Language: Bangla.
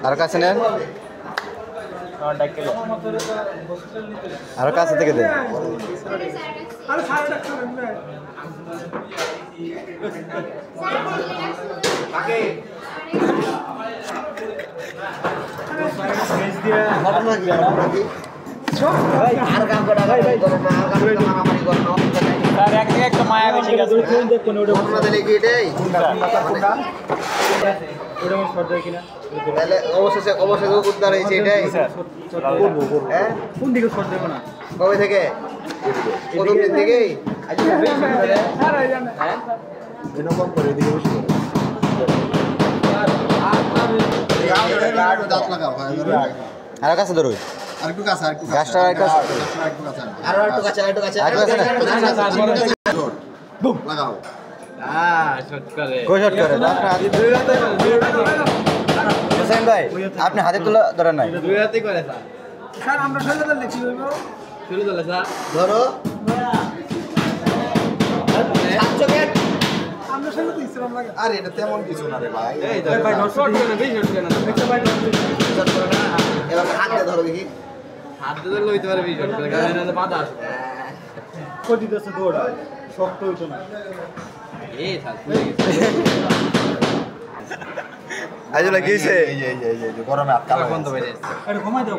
আর কাছে নেন আর কাছে থেকে দেন একটা মায়া বেশি অবশেষে উদ্ধার হয়েছে এটাই কোন দিকে শর্ট দেবো না কবে থেকে প্রথম দিন থেকেই আর কাছে ধরো আরেকটু কাছে আরেকটু গাছটা আরেকটু কাছে আরেকটু কাছে লাগাও হোসেন ভাই আপনি হাতে তুলে ধরেন নাই দুই হাতে করে স্যার আমরা ছেলে ধরলে কি হইব ছেলে ধরলে স্যার ধরো আমরা ছেলে তো ইসলাম লাগে আরে এটা তেমন কিছু না রে ভাই এই ভাই শর্ট করে না বেশি শর্ট করে না একটা ভাই শর্ট করে না এবার হাত দিয়ে ধরো দেখি হাত দিয়ে ধরলে হইতে পারে বেশি শর্ট করে কারণ এটা বাধা আছে কোটি দছে দৌড় শক্ত হইতো না এই স্যার আজ লাগিয়েছে এই গরমে হাত কালা বন্ধ হয়ে যাচ্ছে আরে ঘুমাই দাও।